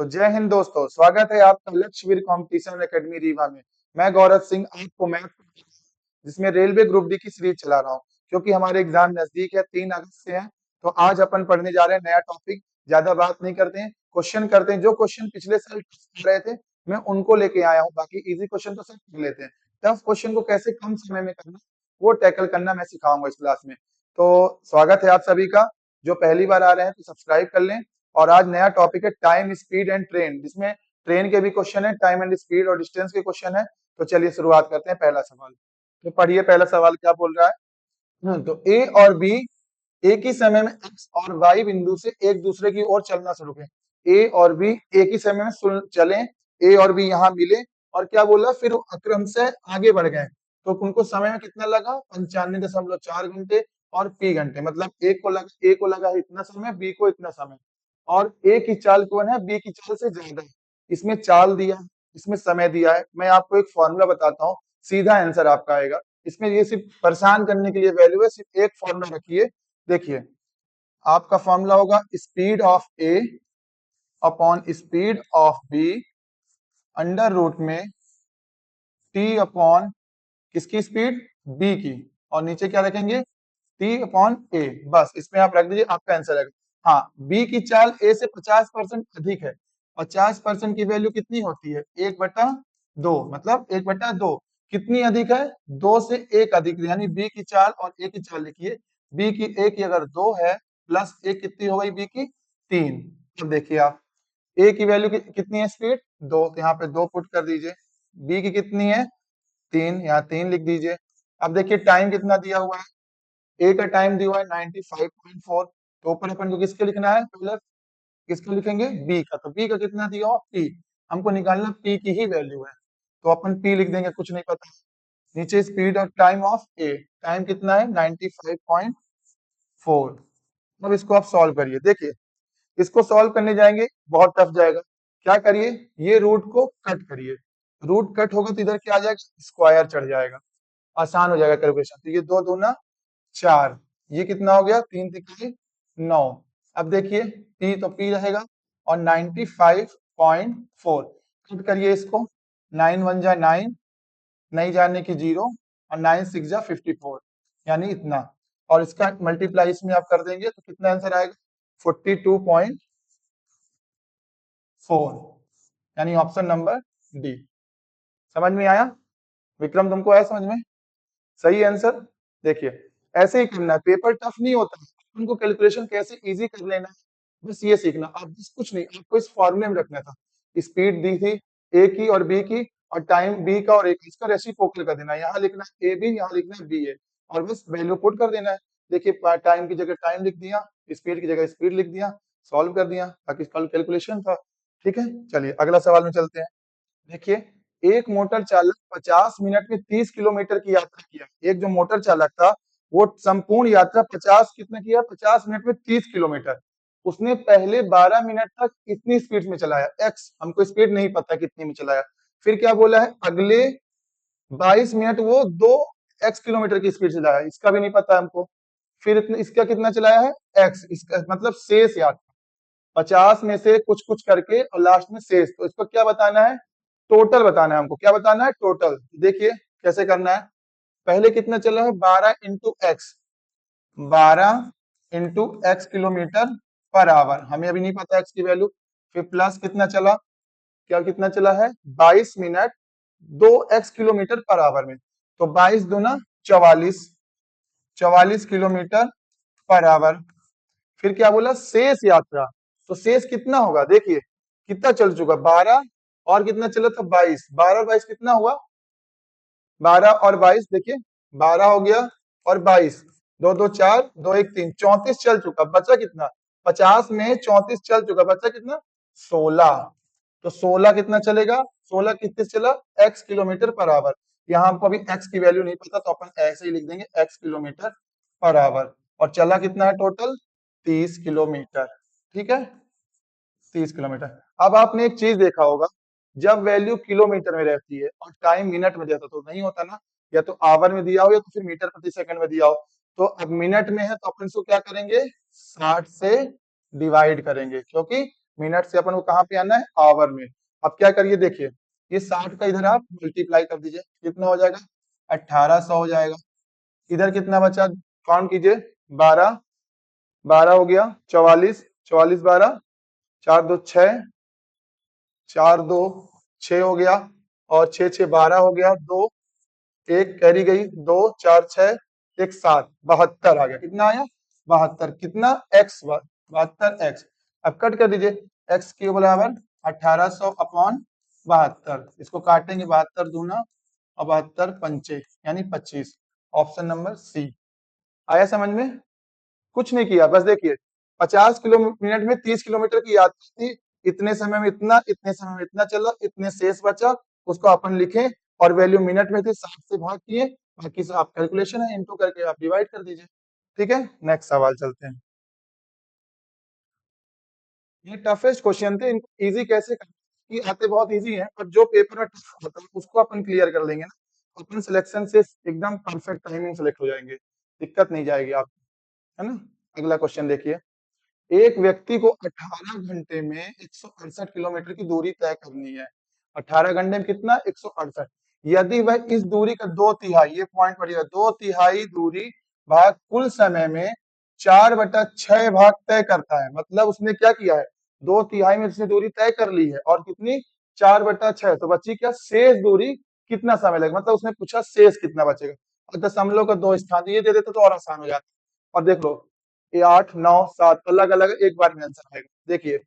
तो जय हिंद दोस्तों, स्वागत है आपका लक्ष्यवीर कंपटीशन एकेडमी रीवा में। मैं गौरव सिंह आपको मैथ जिसमें रेलवे ग्रुप डी की सीरीज चला रहा हूँ, क्योंकि हमारे एग्जाम नजदीक है, 3 अगस्त से है। तो आज अपन पढ़ने जा रहे हैं नया टॉपिक। ज्यादा बात नहीं करते हैं, क्वेश्चन करते हैं। जो क्वेश्चन पिछले साल कर रहे थे मैं उनको लेके आया हूँ। बाकी इजी क्वेश्चन तो सब कर लेते हैं। टफ क्वेश्चन को कैसे कम समय में करना वो टैकल करना मैं सिखाऊंगा इस क्लास में। तो स्वागत है आप सभी का। जो पहली बार आ रहे हैं तो सब्सक्राइब कर लें। और आज नया टॉपिक है टाइम, स्पीड एंड ट्रेन, जिसमें ट्रेन के भी क्वेश्चन है, टाइम एंड स्पीड और डिस्टेंस के क्वेश्चन है। तो चलिए शुरुआत करते हैं। पहला सवाल तो पढ़िए। पहला सवाल क्या बोल रहा है? तो ए और बी एक ही समय में एक्स और वाई बिंदु से एक दूसरे की ओर चलना शुरू करें। ए और बी एक ही समय में चलें। ए और बी यहाँ मिले और क्या बोला, फिर वो क्रम से आगे बढ़ गए। तो उनको समय में कितना लगा? 95.4 घंटे और पी घंटे। मतलब ए को लगा इतना समय, बी को इतना समय। और ए की चाल कौन है? बी की चाल से ज्यादा है। इसमें चाल दिया है, इसमें समय दिया है। मैं आपको एक फॉर्मूला बताता हूँ, सीधा आंसर आपका आएगा। इसमें ये सिर्फ परेशान करने के लिए वैल्यू है। सिर्फ एक फॉर्मूला रखिए। देखिए, आपका फॉर्मूला होगा speed of A upon speed of B under root में टी अपॉन किसकी स्पीड? बी की। और नीचे क्या रखेंगे? T upon A. बस इसमें आप रख दीजिए, आपका आंसर आएगा। हाँ, बी की चाल ए से 50% अधिक है। 50% की वैल्यू कितनी होती है? 1/2। मतलब 1/2 कितनी अधिक है? 2 से 1 अधिक, यानी बी की चाल और ए की चाल लिखिए। बी की ए की अगर 2 है प्लस एक कितनी हो गई? बी की 3। अब देखिए आप, ए की वैल्यू कितनी है? स्पीड 2, तो यहाँ पे 2 पुट कर दीजिए। बी की कितनी है? 3, यहाँ 3 लिख दीजिए। अब देखिए टाइम कितना दिया हुआ है? ए का टाइम दिया हुआ है 95.4। तो ऊपर अपन को किसके लिखना है? पहले किसका लिखेंगे? बी का। तो बी का कितना दिया हुआ? पी। हमको निकालना पी की ही वैल्यू है, तो अपन पी लिख देंगे, कुछ नहीं पता। नीचे स्पीड और टाइम ऑफ ए, टाइम कितना है? 95.4। अब इसको आप सॉल्व करिए। देखिए, इसको सॉल्व करने जाएंगे बहुत टफ जाएगा। क्या करिए, ये रूट को कट करिए। रूट कट होगा तो इधर क्या आ जाएगा? स्क्वायर चढ़ जाएगा, आसान हो जाएगा कैलकुलेशन। तो ये 2 दूना 4, ये कितना हो गया? 3 तिहाई 9। अब देखिए पी तो पी रहेगा और 95.4 कट करिए इसको। 9 1 जा 9, नहीं जाने की 0, और 9 6 जा 54, यानी इतना। और इसका मल्टीप्लाई इसमें आप कर देंगे तो कितना आंसर आएगा? 42.4, यानी ऑप्शन नंबर डी। समझ में आया? विक्रम, तुमको आया समझ में? सही आंसर। देखिए, ऐसे ही करना है, पेपर टफ नहीं होता है। उनको कैलकुलेशन कैसे इजी कर लेना है, बस ये सीखना। आप बस कुछ नहीं, आपको इस फॉर्मूले में रखना था। स्पीड दी थी ए की और बी की, और टाइम बी का और ए का, इसका रेसिप्रोकल कर देना है। यहाँ लिखना है ए बी, यहाँ लिखना है बी ए, और बस वैल्यू पुट कर देना है। देखिए, टाइम की जगह टाइम लिख दिया, स्पीड की जगह स्पीड लिख दिया, सॉल्व कर दिया। बाकी कल कैलकुलेशन था। ठीक है, चलिए अगला सवाल में चलते हैं। देखिए, एक मोटर चालक 50 मिनट में 30 किलोमीटर की यात्रा किया। एक जो मोटर चालक था वो संपूर्ण यात्रा 50 कितना किया? 50 मिनट में 30 किलोमीटर। उसने पहले 12 मिनट तक कितनी स्पीड में चलाया? एक्स, हमको स्पीड नहीं पता कितनी में चलाया। फिर क्या बोला है? अगले 22 मिनट वो 2 एक्स किलोमीटर की स्पीड चलाया, इसका भी नहीं पता हमको। फिर इसका कितना चलाया है? एक्स, इसका मतलब शेष यात्रा 50 में से कुछ कुछ करके और लास्ट में शेष। तो इसको क्या बताना है? टोटल बताना है हमको। क्या बताना है? टोटल। देखिए कैसे करना है। पहले कितना चला है? 12 into x, 12 into x kilometre per hour, हमें अभी नहीं पता एक्स की वैल्यू। फिर प्लस कितना चला? क्या कितना चला है? 22 minute 2 x kilometre per hour में। तो 22 दूना 44, 44 किलोमीटर पर आवर। फिर क्या बोला? शेष यात्रा। तो शेष कितना होगा? देखिए कितना चल चुका? 12 और कितना चला था? 22। 12 और 22 कितना हुआ? 12 और 22, देखिए 12 हो गया और 22, 2 2 4, 2 1 3, 34 चल चुका। बचा कितना? 50 में 34 चल चुका, बचा कितना? 16। तो 16 कितना चलेगा? 16 कितने चला? X kilometre per hour. यहाँ हमको अभी एक्स की वैल्यू नहीं पता, तो अपन ऐसे ही लिख देंगे एक्स किलोमीटर पर आवर। और चला कितना है टोटल? 30 किलोमीटर। ठीक है, 30 किलोमीटर। अब आपने एक चीज देखा होगा, जब वैल्यू किलोमीटर में रहती है और टाइम मिनट में देता तो नहीं होता ना, या तो आवर में दिया हो या तो फिर मीटर प्रति सेकंड में दिया हो। तो अब मिनट में है तो अपन इसको क्या करेंगे? 60 से डिवाइड करेंगे, क्योंकि मिनट से अपन को कहाँ पे आना है, आवर में। अब क्या करिए, देखिए ये 60 का इधर आप मल्टीप्लाई कर दीजिए, कितना हो जाएगा, 1800 हो जाएगा। इधर कितना बचा, काउंट कीजिए, 12, 12 हो गया, 44, 44 12, 4 2 6, 4 2 6 हो गया, और 6 6 12 हो गया, 2 एक कैरी गई, 2 4 6 1 7, 72 आ गया। कितना आया, 72। कितना, एक्स, 72 एक्स। अब कट कर दीजिए, एक्स के बराबर 1800 अपॉन 72, इसको काटेंगे, 72 दूना और 72 पंचे यानी 25। Option number C. आया समझ में? कुछ नहीं किया, बस देखिए 50 किलो मिनट में 30 किलोमीटर की यात्रा थी, इतने समय में इतना, इतने समय में इतना चला, इतने शेष बचा, उसको अपन लिखे और वैल्यू मिनट में थे, 60 से भाग किए, बाकी सब आप कैलकुलेशन है, इनटू करके आप डिवाइड कर दीजिए। ठीक है, नेक्स्ट सवाल चलते हैं। ये टफेस्ट क्वेश्चन थे, इनको इजी कैसे करना है? ये आते बहुत इजी हैं, और जो पेपर में टफ होता है उसको अपन क्लियर कर लेंगे ना, अपन सिलेक्शन से एकदम परफेक्ट टाइमिंग सेलेक्ट हो जाएंगे, दिक्कत नहीं जाएगी आपको, है ना। अगला क्वेश्चन देखिए, एक व्यक्ति को 18 घंटे में 168 किलोमीटर की दूरी तय करनी है। 18 घंटे में कितना, 168। यदि वह इस दूरी का 2/3, ये पॉइंट पड़ेगा, 2/3 दूरी भाग कुल समय में 4/6 भाग तय करता है। मतलब उसने क्या किया है, 2/3 में उसने दूरी तय कर ली है, और कितनी, 4/6। तो बची क्या, शेष दूरी कितना समय लगेगा, मतलब उसने पूछा शेष कितना बचेगा। और दशमलव का 2 स्थान ये दे देते तो और आसान हो जाता। और देख लो, ये 8 9 7 अलग अलग एक बार में आंसर आएगा। देखिए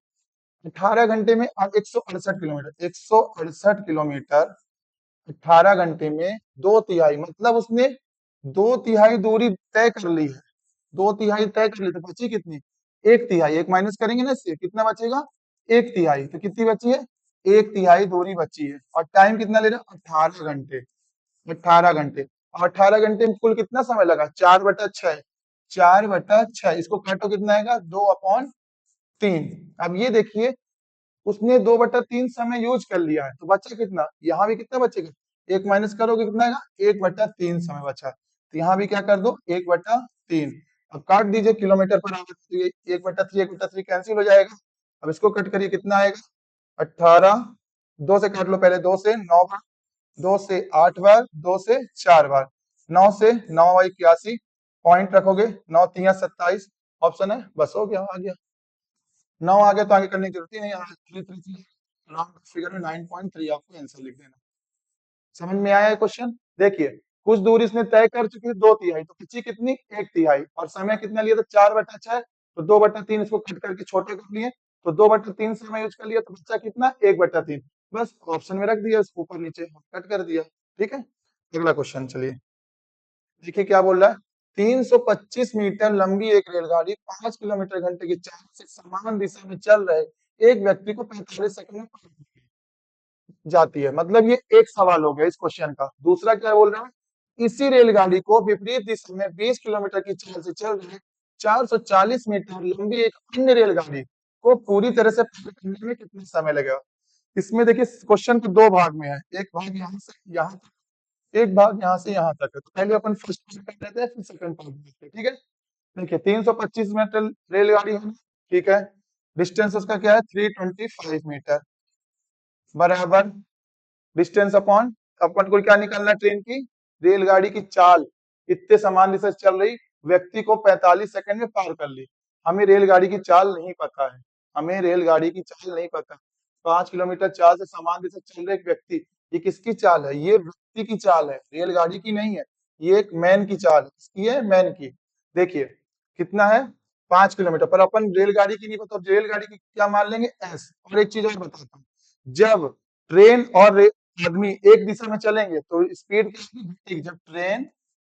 18 घंटे में 168 किलोमीटर, 168 किलोमीटर 18 घंटे में 2/3, मतलब उसने 2/3 दूरी तय कर ली है। 2/3 तय कर ली तो बची कितनी, 1/3। एक माइनस करेंगे ना इससे, कितना बचेगा, 1/3। तो कितनी बची है, 1/3 दूरी बची है। और टाइम कितना ले रहा है, 18 घंटे। 18 घंटे, और 18 घंटे में कुल कितना समय लगा, 4/6। 4/6, इसको काटो, कितना आएगा, 2/3। अब ये देखिए, उसने 2/3 समय यूज कर लिया है, तो बचा कितना, यहाँ भी कितना बचेगा, एक माइनस करोगे कितना आएगा, 1/3 समय बचा। तो यहाँ भी क्या कर दो, 1/3। अब काट दीजिए किलोमीटर पर आवर, तो ये 1/3 कैंसिल हो जाएगा। अब इसको कट करिए, कितना आएगा, 18, 2 से काट लो, पहले 2 से 9 बार, 2 से 8 बार, 2 से 4 बार, 9 से 9 बाई 81, पॉइंट रखोगे, 9 3 27, ऑप्शन है, बस हो गया, आ गया। 9 आ गया तो आगे करने की जरूरत ही नहीं, 3 राउंड फिगर में 9.3 आपको आंसर लिख देना। समझ में आया है क्वेश्चन? देखिए कुछ दूरी इसने तय कर चुकी है, 2/3, तो बची कितनी, 1/3, और समय कितना लिया था, 4/6। तो 2/3 इसको कट करके छोटे कर लिए, तो 2/3 समय यूज कर लिया, तो बचा कितना, 1/3। बस ऑप्शन में रख दिया, उसको ऊपर नीचे कट कर दिया। ठीक है, अगला क्वेश्चन चलिए, देखिए क्या बोल रहा है। 325 मीटर लंबी एक रेलगाड़ी 5 किलोमीटर घंटे की चाल से समान दिशा में चल रहे एक व्यक्ति को 45 सेकंड में पार जाती है। मतलब ये एक सवाल हो गया इस क्वेश्चन का। दूसरा क्या बोल रहा है, इसी रेलगाड़ी को विपरीत दिशा में 20 किलोमीटर की चाल से चल रहे 440 मीटर लंबी एक अन्य रेलगाड़ी को पूरी तरह से पार करने में कितना समय लगेगा। इसमें देखिए क्वेश्चन तो दो भाग में है, एक भाग यहाँ से यहाँ तक, एक भाग यहाँ से यहाँ तक है। तो पहले अपन फर्स्ट पार्ट कर लेते हैं, फिर सेकंड पार्ट देखते हैं। ठीक है, देखिए 325 मीटर रेलगाड़ी है, ठीक है, डिस्टेंस उसका क्या है, 325 मीटर, बराबर डिस्टेंस अपॉन, अपन को क्या निकालना है, ट्रेन की, रेलगाड़ी की चाल, इतने समान दिशा से चल रही, व्यक्ति को 45 सेकंड में पार कर ली। हमें रेलगाड़ी की चाल नहीं पता है, हमें रेलगाड़ी की चाल नहीं पता। 5 किलोमीटर चाल से समान दिशा से चल रहे एक व्यक्ति, ये किसकी चाल है, ये व्यक्ति की चाल है, रेलगाड़ी की नहीं है। ये एक मैन की चाल है, किसकी है, मैन की। देखिए कितना है, 5 किलोमीटर, पर अपन रेलगाड़ी की नहीं पता, रेलगाड़ी की क्या मान लेंगे, एस। और एक चीज और बताता हूँ, जब ट्रेन और आदमी एक दिशा में चलेंगे तो स्पीड कितनी घटेगी, जब ट्रेन,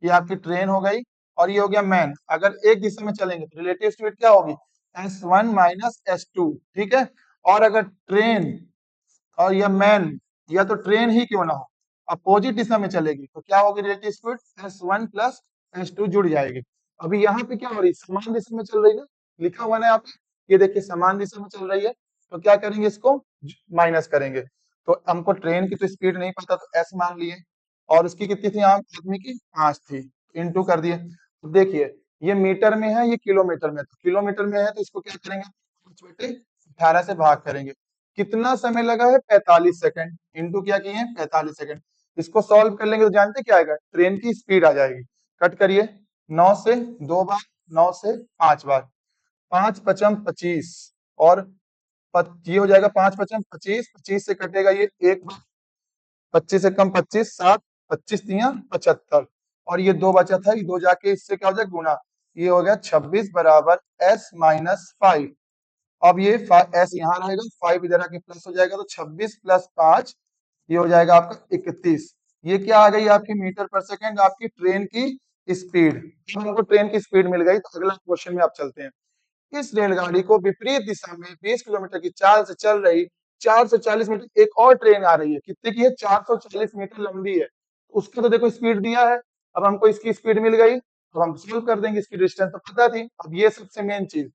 ये आपकी ट्रेन हो गई, और ये हो गया मैन, अगर एक दिशा में चलेंगे तो रिलेटिव स्पीड क्या होगी, S1 माइनस S2। ठीक है, और अगर ट्रेन और या मैन, या तो ट्रेन ही क्यों ना हो, अपोजिट दिशा में चलेगी तो क्या होगी, relative speed S1 plus S2 जुड़ जाएगी। अभी यहाँ पे क्या हो रही है, समान दिशा में चल रही है ना, लिखा हुआ ना यहाँ पे, ये देखिए समान दिशा में चल रही है, तो क्या करेंगे, इसको माइनस करेंगे। तो हमको ट्रेन की तो स्पीड नहीं पता, तो एस मान लिए, और उसकी कितनी थी, आम आदमी की 5 थी, इंटू कर दिए। तो देखिए ये मीटर में है, ये किलोमीटर में है, तो किलोमीटर में है तो इसको क्या करेंगे, 5/5 18 से भाग करेंगे। कितना समय लगा है? 45 सेकंड। इंटू क्या किए हैं? 45 सेकंड। इसको सॉल्व कर लेंगे तो जानते क्या आएगा? ट्रेन की स्पीड आ जाएगी। कट करिए। 9 से 2 बार, 9 से 5 बार, 5 × 5 = 25 और ये हो जाएगा 5 × 5 = 25, 25 से कटेगा ये 1 बार, 25 से कम 25, 7, 25 तिया 75 और ये 2 बचा था, ये 2 जाके इससे क्या हो जाएगा? गुना। ये हो गया 26 बराबर s-5। अब ये एस यहाँ रहेगा, 5 इधर आके प्लस हो जाएगा, तो 26 + 5 ये हो जाएगा आपका 31। ये क्या आ गई? आपकी मीटर पर सेकंड, आपकी ट्रेन की स्पीड। हमको ट्रेन की स्पीड मिल गई, तो अगला क्वेश्चन में आप चलते हैं। इस रेलगाड़ी को विपरीत दिशा में 20 किलोमीटर की चाल से चल रही 440 मीटर एक और ट्रेन आ रही है। कितने की है? 440 मीटर लंबी है। उसका तो देखो स्पीड दिया है। अब हमको इसकी स्पीड मिल गई, अब हम सोल्व कर देंगे। इसकी डिस्टेंस तो पता थी। अब ये सबसे मेन चीज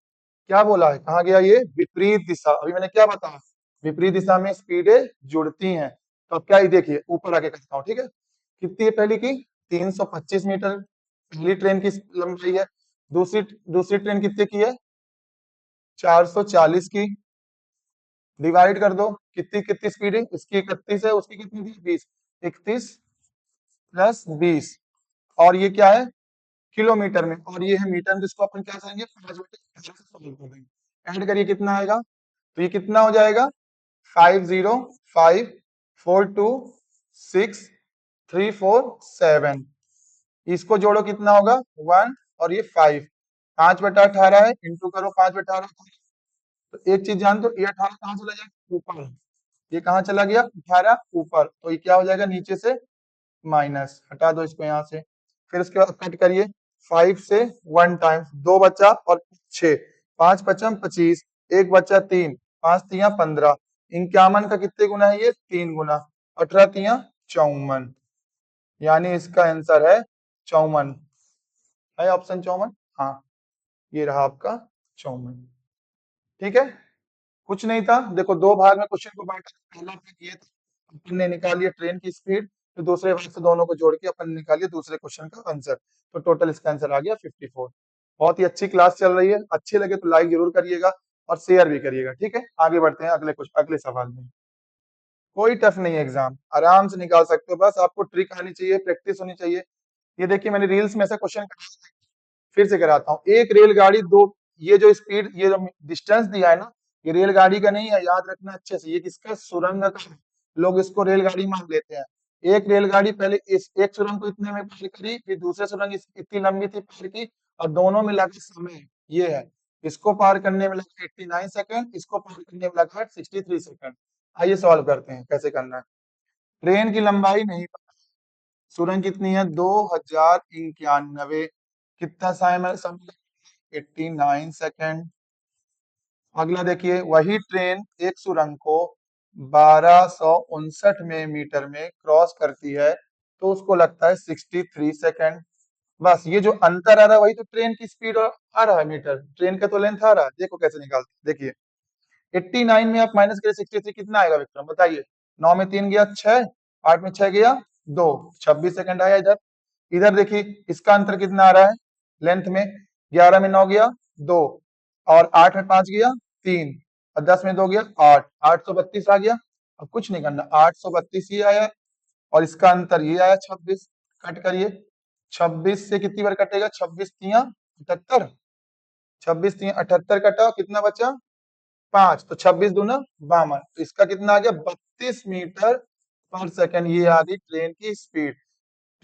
क्या बोला है? कहा गया? ये विपरीत दिशा। अभी मैंने क्या बताया? विपरीत दिशा में स्पीडें जुड़ती हैं। तो अब क्या, ये देखिए ऊपर आके कहता हूँ, ठीक है। कितनी है पहली की? 325 मीटर पहली ट्रेन की लंबाई है। दूसरी दूसरी ट्रेन कितने की है? 440 की। डिवाइड कर दो, कितनी कितनी स्पीड है इसकी? 31 है, उसकी कितनी थी? 20। 31 + 20 और ये क्या है? किलोमीटर में, और ये है मीटर में। जिसको अपन क्या करेंगे? 5/18 से सॉल्व कर देंगे। ऐड करिए कितना आएगा? तो ये कितना हो जाएगा? 5054263347। इसको जोड़ो, कितना होगा? 1 और ये 5। 5/18 है, इंटू करो 5/18। तो एक चीज जान दो, ये 18 कहाँ चला जाएगा? ऊपर। ये कहाँ चला गया? 18 ऊपर। तो ये क्या हो जाएगा? नीचे से माइनस। हटा दो इसको यहाँ से। फिर उसके बाद कट करिए। 5 से 1 टाइम्स, 2 बचा और 6। 5 × 5 = 25, 1 बचा 3, 5 तिया 15। 51 का कितने गुना है? ये 3 गुना। 18 तिया 54, यानी इसका आंसर है 54। है ऑप्शन 54? हाँ, ये रहा आपका 54। ठीक है, कुछ नहीं था। देखो दो भाग में क्वेश्चन को बांटा। पहला भाग ये था, अपन ने निकाली है ट्रेन की स्पीड। तो दूसरे भाग से दोनों को जोड़ के अपन ने निकाली दूसरे क्वेश्चन का आंसर। तो टोटल इसका आंसर आ गया 54। बहुत ही अच्छी क्लास चल रही है। अच्छी लगे तो लाइक जरूर करिएगा और शेयर भी करिएगा। ठीक है, आगे बढ़ते हैं अगले कुछ अगले सवाल में। कोई टफ नहीं है, एग्जाम आराम से निकाल सकते हो। बस आपको ट्रिक आनी चाहिए, प्रैक्टिस होनी चाहिए। ये देखिए मैंने रील्स में ऐसा क्वेश्चन फिर से कराता हूँ। एक रेलगाड़ी दो, ये जो स्पीड, ये जो डिस्टेंस दिया है ना, ये रेलगाड़ी का नहीं है, याद रखना अच्छे से। ये किसका? सुरंग का है। लोग इसको रेलगाड़ी मान लेते हैं। एक रेलगाड़ी पहले इस एक सुरंग को इतने में पार करी, फिर दूसरे सुरंग इतनी लंबी थी पार की, और दोनों मिला के समय ये है। इसको पार करने में लगा 89 सेकंड, इसको पार करने में लगा 63 सेकंड। आइए सॉल्व करते हैं कैसे करना है। ट्रेन की लंबाई नहीं पता, सुरंग कितनी है? 2091। कितना समय? 89 सेकंड। अगला देखिए, वही ट्रेन एक सुरंग को 1259 में मीटर में क्रॉस करती है, तो उसको लगता है 63 सेकंड। बस ये जो अंतर आ रहा है वही तो ट्रेन की स्पीड आ रहा है। मीटर ट्रेन का तो लेंथ आ रहा है। देखो कैसे निकालते हैं। देखिए 89 में आप माइनस करें 63, कितना आएगा विक्रम बताइए? 9 में 3 गया 6, 8 में 6 गया 2, 26 सेकंड आया इधर। इधर देखिए इसका अंतर कितना आ रहा है लेंथ में? 11 में 9 गया 2, और 8 में 5 गया 3, और 10 में 2 गया 8, 832 आ गया। अब कुछ नहीं करना, 832 ही आया, और इसका अंतर ये आया 26। कट करिए। 26 से कितनी बार कटेगा? 26 तिया 78, 26 तिया 78 कटा, कितना बचा? 5। तो 26 दूना 52। तो इसका कितना आ गया? 32 मीटर पर सेकंड। ये आ गई ट्रेन की स्पीड।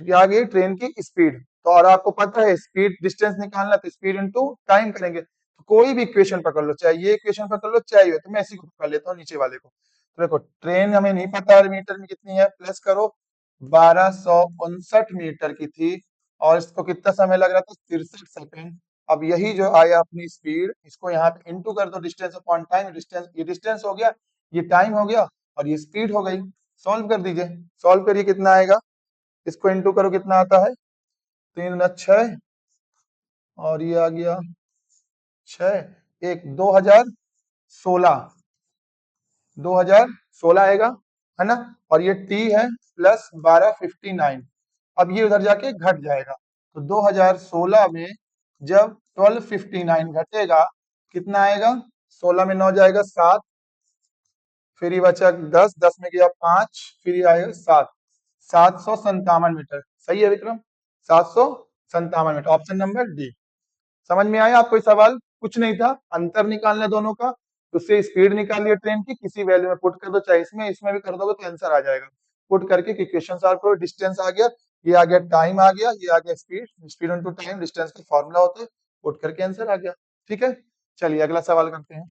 क्या आ गई? ट्रेन की स्पीड। तो और आपको पता है स्पीड डिस्टेंस निकालना, तो स्पीड इनटू टाइम करेंगे। तो कोई भी इक्वेशन पकड़ लो, चाहे ये इक्वेशन पकड़ लो चाहे ये, तो मैं इसी को पकड़ लेता हूँ नीचे वाले को। तो देखो ट्रेन हमें नहीं पता है मीटर में कितनी है, प्लस करो 1259 मीटर की थी, और इसको कितना समय लग रहा था? 63 सेकंड। अब यही जो आया अपनी स्पीड, इसको यहाँ पे इंटू कर दो डिस्टेंस अपॉन टाइम। डिस्टेंस, ये डिस्टेंस हो गया, ये टाइम हो गया, और ये स्पीड हो गई। सॉल्व कर दीजिए। सॉल्व करिए, कितना आएगा? इसको इंटू करो, कितना आता है? 3 × 6, और ये आ गया 6, 2016, 2016 आएगा, है ना। और ये टी है प्लस 1259। अब ये उधर जाके घट जाएगा। तो 2016 में जब 1259 घटेगा, कितना आएगा? 16 में 9 जाएगा 7, फिर ये बचा 10, 10 में गया 5, फिर ये आएगा 7, 757 मीटर। सही है Vikram, 757 metre, option number D. समझ में आया आपको ये सवाल? कुछ नहीं था, अंतर निकालना है दोनों का, उससे स्पीड निकालिए ट्रेन की, किसी वैल्यू में पुट कर दो, चाहे इसमें इसमें भी कर दोगे तो आंसर आ जाएगा। पुट करके इक्वेशन सॉल्व करो, डिस्टेंस आ गया, ये आ गया टाइम आ गया, ये आ गया speed, speed into time, distance का फॉर्मूला होता है, पुट करके आंसर आ गया। ठीक है, चलिए अगला सवाल करते हैं।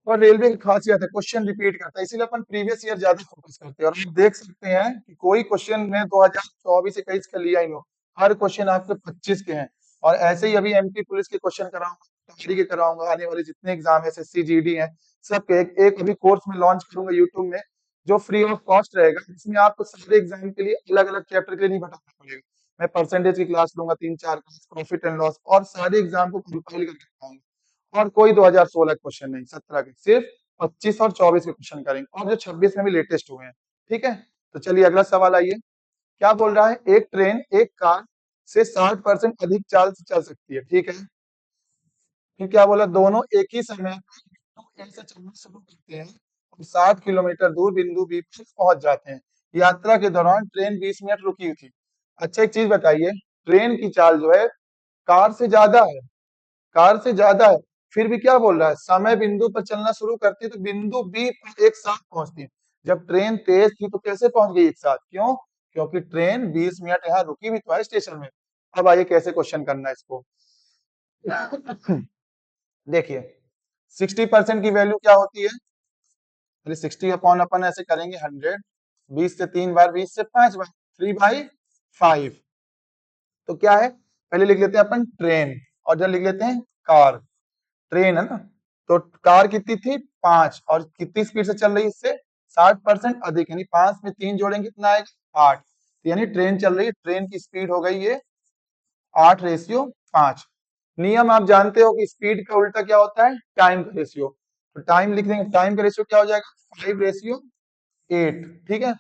और रेलवे की खासियत है क्वेश्चन रिपीट करता है, इसीलिए अपन प्रीवियस ईयर ज्यादा फोकस करते हैं। और आप देख सकते हैं कि कोई क्वेश्चन में 2024-21 का लिया ही नहीं हो, हर क्वेश्चन आपके 25 के हैं। और ऐसे ही अभी एमपी पुलिस के क्वेश्चन कराऊंगा, TRI के कराऊंगा, आने वाले जितने एग्जाम एसएससी जीडी हैं सबके एक अभी कोर्स में लॉन्च करूंगा यूट्यूब में, जो फ्री ऑफ कॉस्ट रहेगा, जिसमें आपको सारे एग्जाम के लिए अलग अलग चैप्टर के लिए नहीं बताना पड़ेगा। मैं परसेंटेज की क्लास लूंगा, 3-4 क्लास, प्रॉफिट एंड लॉस, और सारे एग्जाम को कंपाइल करके बताऊंगा। और कोई 2016 क्वेश्चन नहीं, 17 के, सिर्फ 25 और 24 के क्वेश्चन करेंगे, और जो 26 में भी लेटेस्ट हुए हैं। ठीक है, तो चलिए अगला सवाल आइए। क्या बोल रहा है? एक ट्रेन एक कार से 60% अधिक चाल से चल सकती है। ठीक है, फिर क्या बोला? दोनों एक ही समय पर ए से चलना शुरू करते हैं और 60 किलोमीटर दूर बिंदु बी पर पहुंच जाते हैं। यात्रा के दौरान ट्रेन 20 मिनट रुकी हुई थी। अच्छा एक चीज बताइए, ट्रेन की चाल जो है कार से ज्यादा है, कार से ज्यादा है, फिर भी क्या बोल रहा है? समय बिंदु पर चलना शुरू करती है तो बिंदु बी पर एक साथ पहुंचती है। जब ट्रेन तेज थी तो कैसे पहुंच गई एक साथ? क्यों? क्योंकि ट्रेन 20 मिनट यहाँ रुकी भी तो है स्टेशन में। अब आइए कैसे क्वेश्चन करना है इसको। देखिए 60% की वैल्यू क्या होती है? अरे 60 अपॉन अपन ऐसे करेंगे 100, 20 से 3 बार, 20 से 5 बार, 3/5। तो क्या है, पहले लिख लेते हैं अपन ट्रेन, और जब लिख लेते हैं कार, ट्रेन है ना, तो कार कितनी थी? 5, और कितनी स्पीड से चल रही है? इससे 60% अधिक, यानी 5 में 3 जोड़ेंगे कितना आएगा? 8। यानी ट्रेन चल रही है, ट्रेन की स्पीड हो गई ये 8/5। नियम आप जानते हो कि स्पीड का उल्टा क्या होता है? टाइम का रेशियो। तो टाइम लिख देंगे, टाइम का रेशियो क्या हो जाएगा? 5/8। ठीक है,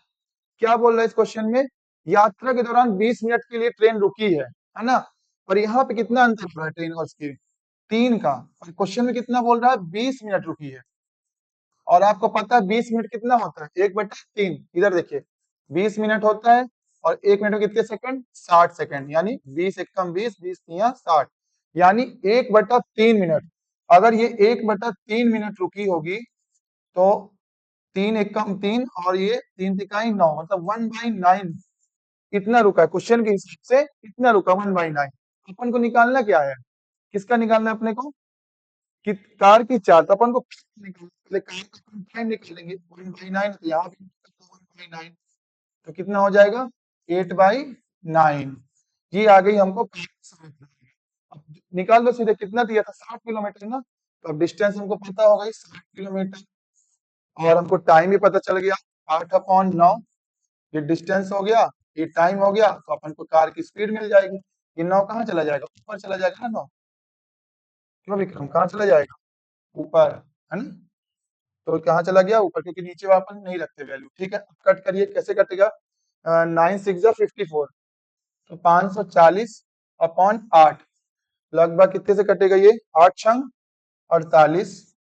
क्या बोल रहा है इस क्वेश्चन में? यात्रा के दौरान 20 मिनट के लिए ट्रेन रुकी है ना? और यहाँ पे कितना अंतर हो रहा है ट्रेन और उसकी? 3 का। और क्वेश्चन में कितना बोल रहा है? 20 मिनट रुकी है। और आपको पता है 20 मिनट कितना होता है? 1/3। इधर देखिए, 20 मिनट होता है, और 1 मिनट में कितने सेकंड? 60 सेकंड, यानी 20 एकम 20, 20 तिया 60, यानी 1/3 मिनट। अगर ये 1/3 मिनट रुकी होगी तो 3 एकम 3, और ये 3 तिकाई 9, मतलब 1/9 इतना रुका है। क्वेश्चन के हिसाब से इतना रुका, 1/9। अपन को निकालना क्या है? किसका निकालना है अपने को? कि कार की चाल, तो अपन को पहले कार का टाइम निकालेंगे, 1/9, तो यहाँ भी 1/9, तो कितना हो जाएगा? 8/9। ये आ गई हमको कार की समय। अब निकाल लो सीधे, कितना दिया था? 60 किलोमीटर ना, तो अब डिस्टेंस हमको पता होगा 60 किलोमीटर, और हमको टाइम भी पता चल गया 8/9। ये डिस्टेंस हो गया, ये टाइम हो गया, तो अपन को कार की स्पीड मिल जाएगी। ये 9 कहाँ चला जाएगा? ऊपर चला जाएगा ना 9। क्यों विक्रम, कहाँ चला जाएगा? ऊपर, है ना? तो कहाँ चला गया? ऊपर, क्योंकि नीचे वहां पर नहीं रखते वैल्यू। ठीक है, कट करिए, कैसे कटेगा? 9×6 = 54, तो 540/8 लगभग कितने से कटेगा ये? 8×6 = 48।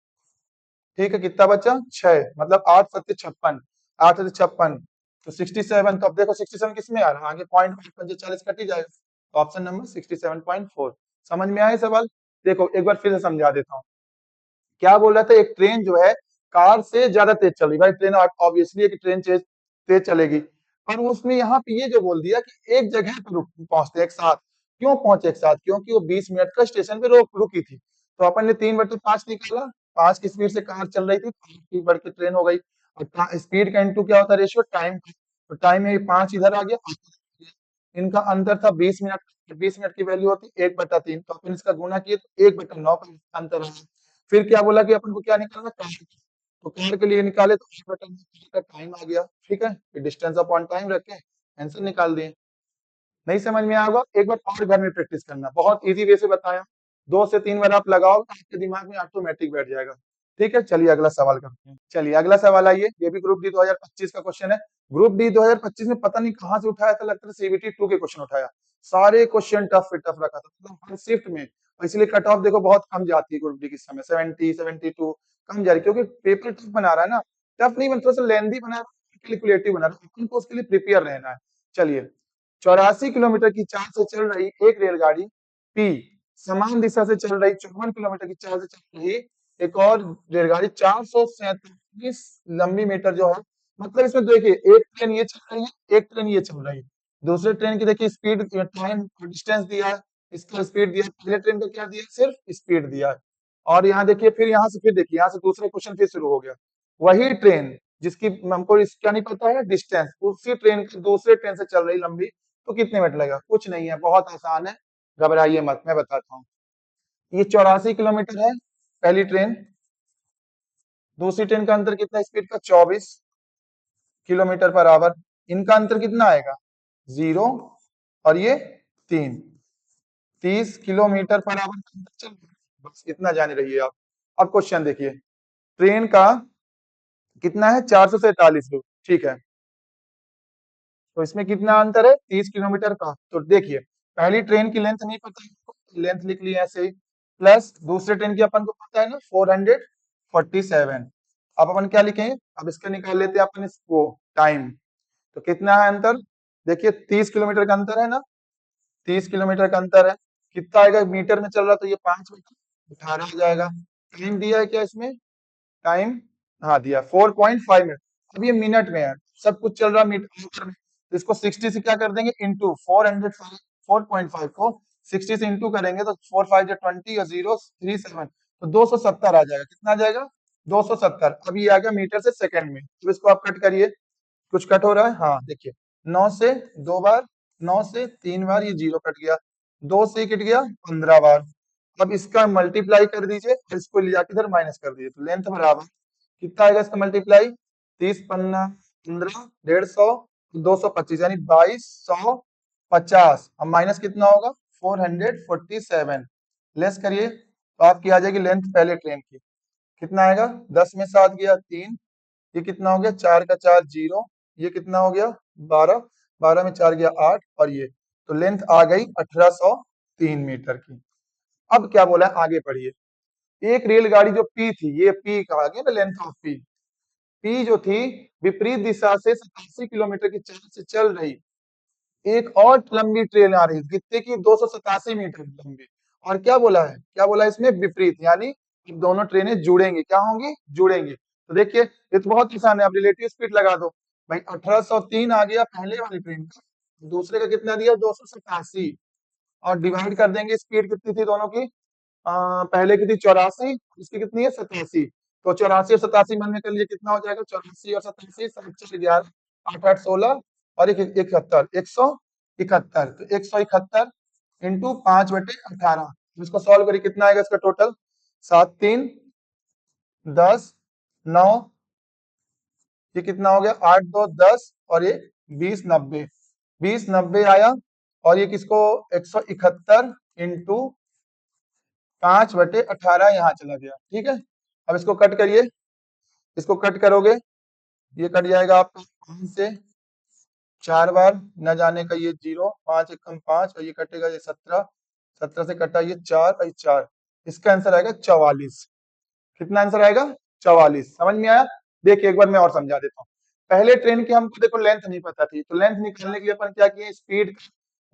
ठीक है, कितना बचा? 6, मतलब 8×7 = 56, 8×7 = 56, तो 67। तो अब देखो 67 किस में आ रहा है? आगे पॉइंट 40 कट ही जाएगा, तो ऑप्शन नंबर 67.4। समझ में आया सवाल? देखो एक बार फिर से समझा देता हूँ। क्या बोल रहा था? एक ट्रेन जो है कार से ज्यादा तेज चल रही, भाई ट्रेन ऑब्वियसली है कि ट्रेन तेज तेज चलेगी, पर उसने यहाँ पे ये जो बोल दिया कि एक जगह पर पहुंचते एक साथ। क्यों पहुंचे एक साथ? क्योंकि वो 20 मिनट का स्टेशन पे रुकी थी। तो अपन ने 3/5 निकाला, 5 की स्पीड से कार चल रही थी, 5 की बढ़ के ट्रेन हो गई। और स्पीड का इंटू क्या होता है? रेशियो टाइम का। तो टाइम में 5 इधर आ गया, इनका अंतर था 20 मिनट। 20 मिनट की वैल्यू होती 1/3, तो अपन इसका गुना किए तो 1/9 का अंतर है। फिर क्या बोला कि अपन को क्या निकालना? कार। तो कार के लिए निकाले तो 1/9 का टाइम आ गया। ठीक है, डिस्टेंस अपॉन टाइम रख के आंसर निकाल दिए। नहीं समझ में आया होगा? एक बार और घर में प्रैक्टिस करना, बहुत इजी वे से बताया, 2 से 3 बार आप लगाओ तो आपके दिमाग में ऑटोमेटिक बैठ जाएगा। ठीक है, चलिए अगला सवाल करते हैं। चलिए अगला सवाल आइए, ये भी ग्रुप डी 2025 का क्वेश्चन है। ग्रुप डी 2025 में पता नहीं कहां से उठाया था, लगता है CBT 2 के क्वेश्चन उठाया। सारे क्वेश्चन टफ से टफ रखा था, मतलब हर शिफ्ट में। और इसलिए कट ऑफ देखो बहुत कम जाती है ग्रुप डी के समय, 70, 72 कम जा रही है, क्योंकि पेपर टफ बना रहा है ना। टफ नहीं बना, थोड़ा सा लेंथी बना रहा है, कैलकुलेटिव बना रहा है, अपन को उसके लिए प्रिपेयर रहना है। चलिए, 84 किलोमीटर की चाल से चल रही एक रेलगाड़ी पी समान दिशा से चल रही 54 किलोमीटर की चाल से चल रही एक और रेलगाड़ी 447 लंबी मीटर जो है, मतलब इसमें देखिए एक ट्रेन ये चल रही है, एक ट्रेन ये चल रही है। दूसरे ट्रेन की देखिए स्पीड, टाइम, डिस्टेंस दिया है, इसका स्पीड दिया है, पहले ट्रेन का क्या दिया है, सिर्फ स्पीड दिया है। और यहाँ देखिए, फिर यहाँ से, फिर देखिए यहाँ से दूसरा क्वेश्चन फिर शुरू हो गया। वही ट्रेन जिसकी हमको इसका नहीं पता है डिस्टेंस, उसी ट्रेन की दूसरे ट्रेन से चल रही लंबी, तो कितने मिनट लगेगा? कुछ नहीं है, बहुत आसान है, घबराइए मत, मैं बताता हूँ। ये 84 किलोमीटर है पहली ट्रेन, दूसरी ट्रेन का अंतर कितना स्पीड का? 24 किलोमीटर पर आवर। इनका अंतर कितना आएगा? 0। और ये 3, 30 किलोमीटर पर आवर का अंतर चल रहा है। बस इतना जान रहिए आप। अब क्वेश्चन देखिए, ट्रेन का कितना है? 447 लोग, ठीक है। तो इसमें कितना अंतर है? 30 किलोमीटर का। तो देखिए, पहली ट्रेन की लेंथ नहीं पता है, लेंथ लिख लिया ऐसे ही, प्लस दूसरे ट्रेन की अपन को पता है ना, 447। अब अपन क्या लिखेंगे? अब इसका निकाल लेते हैं अपन इसको टाइम। तो कितना है अंतर? देखिए 30 किलोमीटर का अंतर है ना, 30 किलोमीटर का अंतर है। कितना आएगा मीटर में चल रहा? तो ये 5/18 आ जाएगा। टाइम दिया है क्या इसमें? टाइम, हाँ दिया 4.5 मिनट। अब ये मिनट में है, सब कुछ चल रहा मीटर में, तो इसको 60 से क्या कर देंगे? इंटू 405, 4.5 को 60 से इंटू करेंगे तो 4 5 20 और 0 3 7, तो 270 आ जाएगा। कितना आ जाएगा? 270। अब ये आ गया मीटर से सेकंड में, तो इसको आप कट करिए। कुछ कट हो रहा है? हाँ देखिए, 9 से 2 बार, 9 से 3 बार, ये 0 कट गया, 2 से कट गया 15 बार। अब इसका मल्टीप्लाई कर दीजिए, इसको ले जाके इधर माइनस कर दीजिए, तो लेंथ बराबर कितना आएगा इसका मल्टीप्लाई? 30 पन्ना 15, 150, 225, यानी 2250। अब माइनस कितना होगा? 447। लेस करिए तो आपकी आ जाएगी लेंथ पहले ट्रेन की। कितना आएगा? 10 में 7 गया 3, ये कितना हो गया? 4 का 4 0, ये कितना हो गया? 12, 12 में 4 गया 8, और ये, तो लेंथ आ गई 1803 मीटर की। अब क्या बोला है, आगे पढ़िए। एक रेलगाड़ी जो पी थी, ये पी कहा गया ना, लेंथ ऑफ पी, पी जो थी विपरीत दिशा से 87 किलोमीटर की चाल से चल रही एक और लंबी ट्रेन आ रही है, कितने की? 287 मीटर लंबी। और क्या बोला है? क्या बोला है इसमें? विपरीत, यानी कि दोनों ट्रेनें जुड़ेंगी। क्या होंगी? जुड़ेंगी। तो देखिए, ये तो बहुत आसान है, आप रिलेटिव स्पीड लगा दो भाई। 1803 आ गया पहले वाली ट्रेन का, दूसरे का कितना दिया? 287, और डिवाइड कर देंगे स्पीड कितनी थी दोनों की। पहले की थी 84, इसकी कितनी है? 87। तो 84 और 87 मन में कर लिए, कितना हो जाएगा? 84 और 87, 7 4 11, 8 8 16, और 71, 171। तो 171 इंटू 5/18, इसको सॉल्व करिए, कितना आएगा इसका टोटल? 7 3 10 9, ये कितना हो गया? 8 2 10, और ये 20 90, 20 90 आया। और ये किसको? 171 इंटू 5/18 यहाँ चला गया, ठीक है। अब इसको कट करिए, इसको कट करोगे, ये कट जाएगा आपका 5 से 4 बार, न जाने का ये 0, 5 1 5, और ये कटेगा ये 17, 17 से कटा ये 4 और ये 4, इसका आंसर आएगा 44। कितना आंसर आएगा? 44। समझ में आया? देखिए एक बार मैं और समझा देता हूँ। पहले ट्रेन की हमको देखो लेंथ नहीं पता थी, तो लेंथ निकालने के लिए अपन क्या किए? स्पीड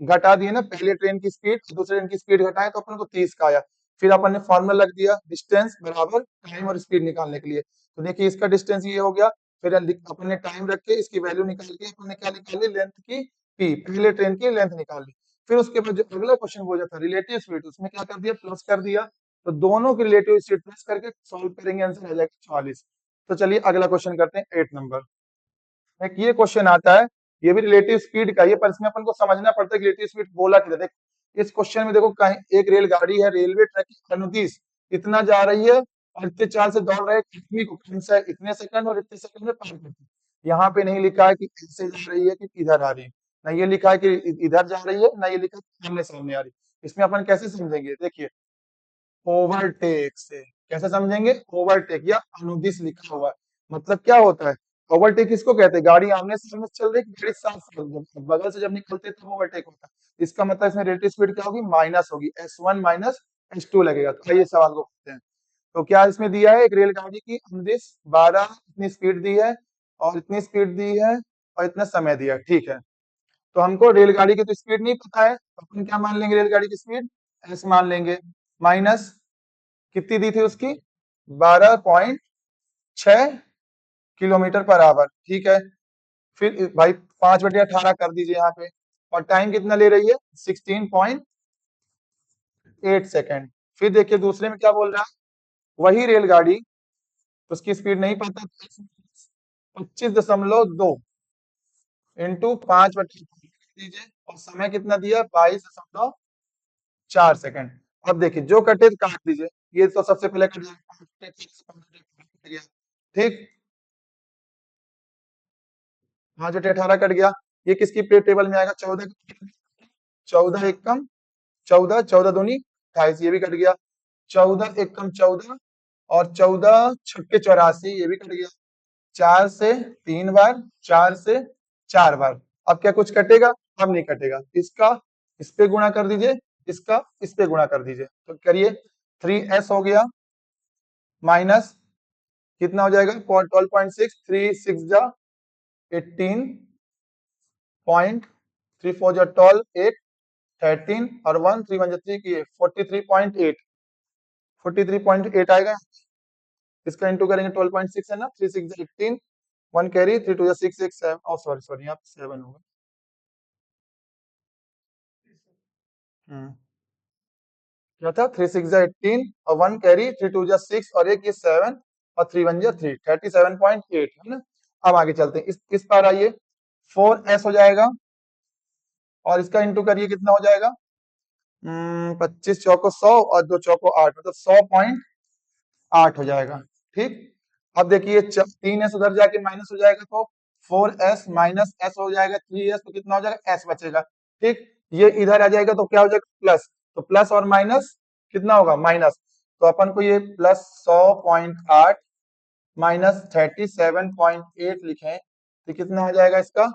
घटा दिए ना, पहले ट्रेन की स्पीड दूसरे ट्रेन की स्पीड घटाए तो अपन को 30 का आया। फिर अपन ने फॉर्मूला रख दिया, डिस्टेंस बराबर टाइम और स्पीड निकालने के लिए। तो देखिए इसका डिस्टेंस ये हो गया, फिर अपन ने टाइम रख के इसकी वैल्यू निकाल के अपन ने क्या निकाली? लेंथ की पी, पहले ट्रेन की लेंथ निकाल ली। फिर उसके बाद जो अगला क्वेश्चन हो जाता है रिलेटिव स्पीड, उसमें क्या कर दिया? प्लस कर दिया। तो दोनों की रिलेटिव स्पीड प्लस करके सॉल्व करेंगे, आंसर आ जाएगा 44। तो चलिए अगला क्वेश्चन करते हैं 8 नंबर। एक ये क्वेश्चन आता है, ये भी रिलेटिव स्पीड का ही है, पर इसमें अपन को समझना पड़ता है कि रिलेटिव स्पीड बोला क्या। देख, इस क्वेश्चन में देखो, कहीं एक रेलगाड़ी है, रेलवे ट्रैक की अनुदिश इतना जा रही है, और इतने चाल से दौड़ रहे पृथ्वी को कौन सा इतने सेकंड और इतने सेकंड में पार करती है। यहाँ पे नहीं लिखा है कि ऐसे जा रही है कि इधर आ रही है, ना ये लिखा है कि इधर जा रही है, ना ये लिखा है कि सामने सामने आ रही है। इसमें अपन कैसे समझेंगे? देखिए, ओवरटेक से कैसे समझेंगे? ओवरटेक या अनुदिश लिखा हुआ है, मतलब क्या होता है? ओवरटेक किसको कहते हैं? गाड़ी आमने सामने से चल रही है, गाड़ी साथ साथ बगल से जब निकलते हैं तब ओवरटेक होता है। इसका मतलब इसमें रिलेटिव स्पीड क्या होगी? माइनस होगी, S1 माइनस S2 लगेगा। तो आइए सवाल को करते हैं। तो क्या इसमें दिया है? एक रेलगाड़ी की अनुदिश 12 इतनी स्पीड दी है और इतनी स्पीड दी है और इतना समय दिया है, ठीक है। तो हमको रेलगाड़ी की तो स्पीड नहीं पता है, तो अपन क्या मान लेंगे? रेलगाड़ी की स्पीड S मान लेंगे, माइनस कितनी दी थी उसकी? 12.6 किलोमीटर पर आवर, ठीक है। फिर भाई 5/18 कर दीजिए यहाँ पे, और टाइम कितना ले रही है? 16.8 सेकेंड। फिर देखिए दूसरे में क्या बोल रहा है, वही रेलगाड़ी, उसकी स्पीड नहीं पता, 25.2 इंटू 5/18 दीजिए, और समय कितना दिया? 22.4 सेकेंड। अब देखिए जो कटे तो काट दीजिए, ये तो सबसे पहले कट गया, ठीक। 5/18 कट गया, ये किसकी पीरियड टेबल में आएगा? 14, 14 एकम 14, 14 दूनी 28, ये भी कट गया। 14 एकम 14 और 14 छक्के 84, ये भी कट गया। 4 से 3 बार, 4 से 4 बार। अब क्या कुछ कटेगा? अब नहीं कटेगा। इसका इस पे गुणा कर दीजिए, इसका इस पे गुणा कर दीजिए, तो करिए 3s हो गया, माइनस कितना हो जाएगा? 12.6, 3 6 जा 18 3 4 जा 12, 8 13 और 1 3 1 जा 3 की 43.8, 43.8 आएगा। इसका इंटू करेंगे, 12.6 है ना, 3 6 जा 18, 1 कैरी, 3 2 जा 6 6 7, ओ सॉरी सॉरी, यहाँ पे 7 होगा। क्या था? 3 6 जा 18 और 1 कैरी, 3 2 जा 6 और एक ये 7 और 3 1 जा 3, 37.8 है ना। अब आगे चलते हैं, इस पार आइए, 4s हो जाएगा, और इसका इंटू करिए, कितना हो जाएगा? 25 चौको 100 और 2 चौको 8, मतलब 100.8 हो जाएगा, ठीक। अब देखिए 3s उधर जाके माइनस हो जाएगा, तो 4s माइनस s हो जाएगा, 3s, तो कितना हो जाएगा? s बचेगा, ठीक। ये इधर आ जाएगा तो क्या हो जाएगा? प्लस, तो प्लस और माइनस कितना होगा? माइनस। तो अपन को ये प्लस 100.8 माइनस 37.8 लिखे, तो कितना हो जाएगा इसका?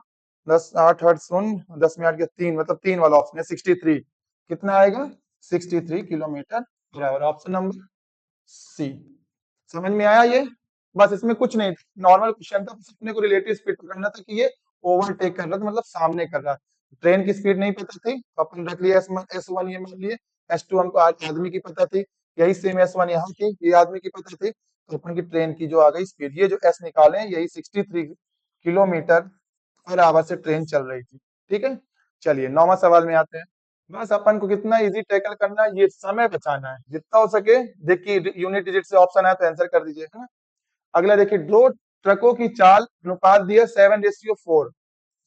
10 8 8 शून्य, 10 में 8 के 3, मतलब 3 वाला ऑप्शन है 63। कितना आएगा? 63 किलोमीटर बराबर, ऑप्शन नंबर सी। समझ में आया ये? बस इसमें कुछ नहीं, नॉर्मल क्वेश्चन था, बस अपने को रिलेटिव स्पीड पकड़ना था कि ये ओवरटेक कर रहा था, मतलब सामने कर रहा है। ट्रेन की स्पीड नहीं पता थी, तो अपन रख लिया S1 ये मान लिए, S2 हमको आदमी की पता थी, यही सेम S1 यहाँ की, ये आदमी की पता थी, तो अपन की ट्रेन की जो आ गई स्पीड, ये जो S निकाले हैं, यही 63 किलोमीटर पर आवर से ट्रेन चल रही थी, ठीक है। चलिए 9वां सवाल में आते हैं। बस अपन को कितना इजी टैकल करना है, ये समय बचाना है जितना हो सके। देखिए यूनिट डिजिट से ऑप्शन आया तो आंसर कर दीजिए, है ना। अगला देखिए, दो ट्रकों की चाल अनुपात दिया 7:4,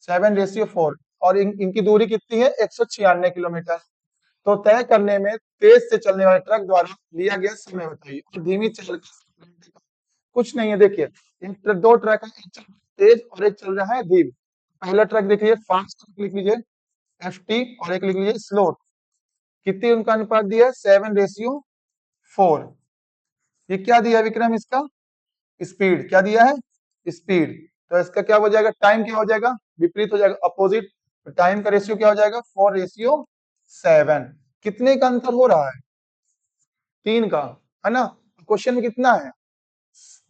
7:4, और इनकी दूरी कितनी है? 196 किलोमीटर। तो तय करने में तेज से चलने वाले ट्रक द्वारा लिया गया समय बताइए, और धीमी चाल का कुछ नहीं है। देखिए दो ट्रक है, एक चल रहा है तेज और एक चल रहा है धीमी। पहला ट्रक देखिए फास्ट लिख लीजिए FT, और एक लिख लीजिए स्लो। कितनी उनका अनुपात दिया है? 7:4। ये क्या दिया है विक्रम? इसका स्पीड क्या दिया है? स्पीड। तो इसका क्या हो जाएगा? टाइम क्या हो जाएगा? विपरीत हो जाएगा, अपोजिट। टाइम का रेशियो क्या हो जाएगा? 4:7। कितने का अंतर हो रहा है? 3 का, है ना। क्वेश्चन में कितना है?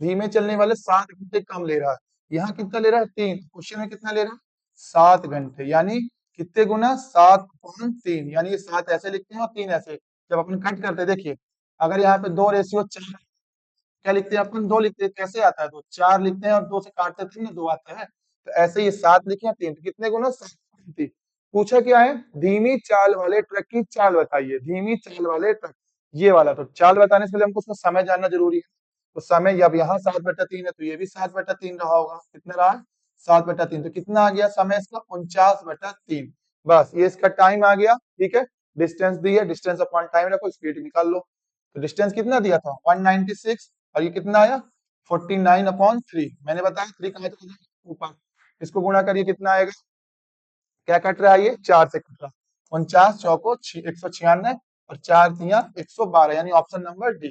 धीमे चलने वाले 7 घंटे कम ले रहा है, यहाँ कितना ले रहा है? 3। क्वेश्चन में कितना ले रहा है? 7 घंटे, यानी कितने गुना? 7/3, यानी ये 7 ऐसे लिखते हैं और 3 ऐसे। जब अपन कट करते हैं, देखिए अगर यहाँ पे 2:4, क्या लिखते हैं अपन? 2 लिखते हैं, कैसे आता है? तो 4 लिखते हैं और 2 से काटते थे ना, 2 आता है। तो ऐसे ये 7 लिखे हैं, 3, तो कितने गुना? 7/3। पूछा क्या है? धीमी चाल वाले ट्रक की चाल बताइए, धीमी चाल वाले ट्रक, ये वाला। तो चाल बताने से पहले हमको उसका समय जानना जरूरी है। तो समय अब यहाँ 7/3 है, तो ये भी 7/3 रहा होगा। कितना रहा? 7/3। तो कितना आ गया समय इसका? 49/3। बस ये इसका टाइम आ गया, ठीक है। डिस्टेंस दी है, डिस्टेंस अपॉन टाइम रखो, स्पीड निकाल लो। तो डिस्टेंस कितना दिया था? 196, और ये कितना आया? 49/3। मैंने बताया 3 कहा था ऊपर, इसको गुणा करिए, कितना आएगा? क्या कट रहा है? ये 4 से कट रहा। 49 चौको 196 और 4 तिया 112, यानी ऑप्शन नंबर डी,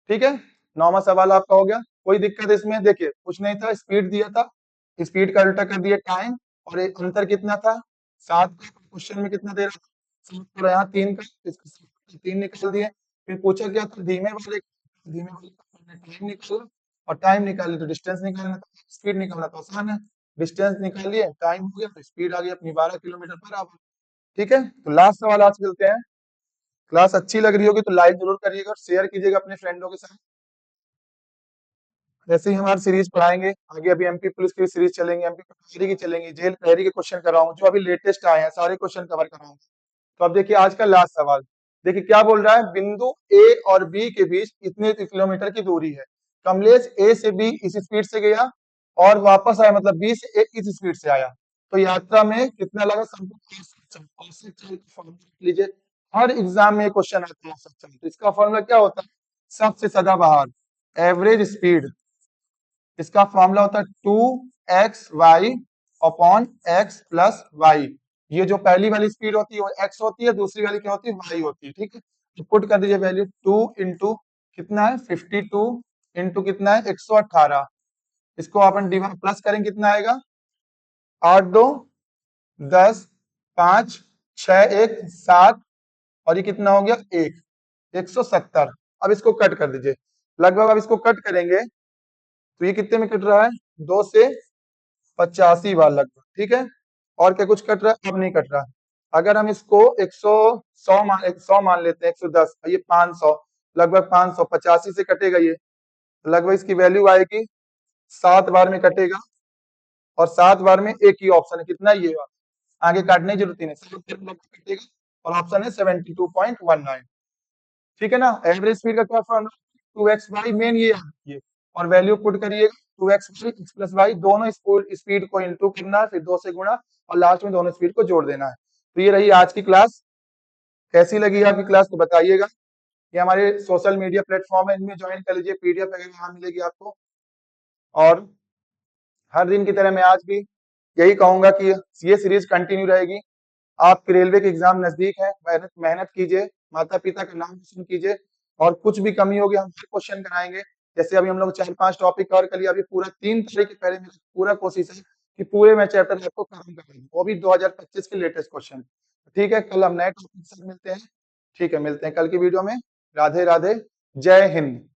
ठीक है। 9वां सवाल आपका हो गया। कोई दिक्कत इसमें? देखिए कुछ नहीं था, स्पीड दिया था, स्पीड का उल्टा कर दिया टाइम, और एक अंतर कितना था 7 का, क्वेश्चन में कितना दे रहा था 7 और यहाँ 3 का, इसका 3 निकाल दिए। फिर पूछा क्या था धीमे वाले का टाइम निकालो, और टाइम निकाले तो डिस्टेंस निकालना था, स्पीड निकालना तो आसान है। डिस्टेंस निकालिए, टाइम हो गया, तो स्पीड आ गई अपनी 12 किलोमीटर पर आवर। ठीक है, तो लास्ट सवाल आज मिलते हैं। क्लास अच्छी लग रही होगी तो लाइक जरूर करिएगा और शेयर कीजिएगा अपने फ्रेंडों के साथ। ऐसे ही हमारी सीरीज पढ़ाएंगे आगे, अभी एमपी पुलिस की सीरीज चलेंगे, एमपी पटवारी की चलेंगी, जेल प्रहरी के क्वेश्चन कराऊंगा, जो अभी लेटेस्ट आए हैं सारे क्वेश्चन कवर कराऊंगा। तो अब देखिए आज का लास्ट सवाल, देखिए क्या बोल रहा है, बिंदु ए और बी के बीच इतने किलोमीटर की दूरी है, कमलेश ए से बी इस स्पीड से गया और वापस आया, मतलब बी से ए इस स्पीड से आया, तो यात्रा में कितना लगा, संपूर्ण औसत चाल का फॉर्मूला लिख लीजिए। हर एग्जाम में क्वेश्चन आता है औसत चाल, तो इसका फॉर्मूला क्या होता है, सबसे सदाबहार एवरेज स्पीड, इसका फॉर्मूला होता है 2xy upon x plus Y. ये जो पहली वाली स्पीड होती है वो x होती है, दूसरी वाली क्या होती है, y होती है। ठीक है, तो पुट कर दीजिए वैल्यू 2 इंटू कितना है 52 इंटू कितना है 118, इसको अपन डिवाइड प्लस करेंगे कितना आएगा 8 2 10 5 6 1 7, और ये कितना हो गया 1 170। अब इसको कट कर दीजिए लगभग, अब इसको कट करेंगे तो ये कितने में कट रहा है 2 से 85 बार लगभग। ठीक है, और क्या कुछ कट रहा है, अब नहीं कट रहा। अगर हम इसको 100 मान लेते हैं, 110, ये 500, लगभग 500 85 से कटेगा ये, लगभग इसकी वैल्यू आएगी 7 बार में कटेगा, और 7 बार में एक ही ऑप्शन है कितना, ये वाला, आगे काटने की जरूरत ही नहीं, 7 बार में लगभग कटेगा, और ऑप्शन है 72.19। ठीक है ना, एवरेज स्पीड का क्या फॉर्मूला, 2x/, मेन ये याद रखिए, और वैल्यू पुट करिएगा 2x प्लस वाई, दोनों स्पीड को इंटू करना है, फिर 2 से गुणा, और लास्ट में दोनों स्पीड को जोड़ देना है। तो ये रही आज की क्लास, कैसी लगी आपकी क्लास तो बताइएगा। ये हमारे सोशल मीडिया प्लेटफॉर्म है, इनमें ज्वाइन कर लीजिए, पीडीएफ वगैरह यहाँ मिलेगी आपको। और हर दिन की तरह मैं आज भी यही कहूंगा कि ये सीरीज कंटिन्यू रहेगी। आपके रेलवे के एग्जाम नजदीक है, मेहनत मेहनत कीजिए, माता पिता का नाम रोशन कीजिए, और कुछ भी कमी होगी हम फिर क्वेश्चन कराएंगे। जैसे अभी हम लोग 4-5 टॉपिक कवर कर लिया, अभी पूरा 3 तारीख के पहले मेरी पूरा कोशिश है कि पूरे मैं चैप्टर आपको खत्म कराएंगे, वो भी 2025 के लेटेस्ट क्वेश्चन। ठीक है, कल हम नए टॉपिक से मिलते हैं। ठीक है, मिलते हैं कल की वीडियो में। राधे राधे, जय हिंद।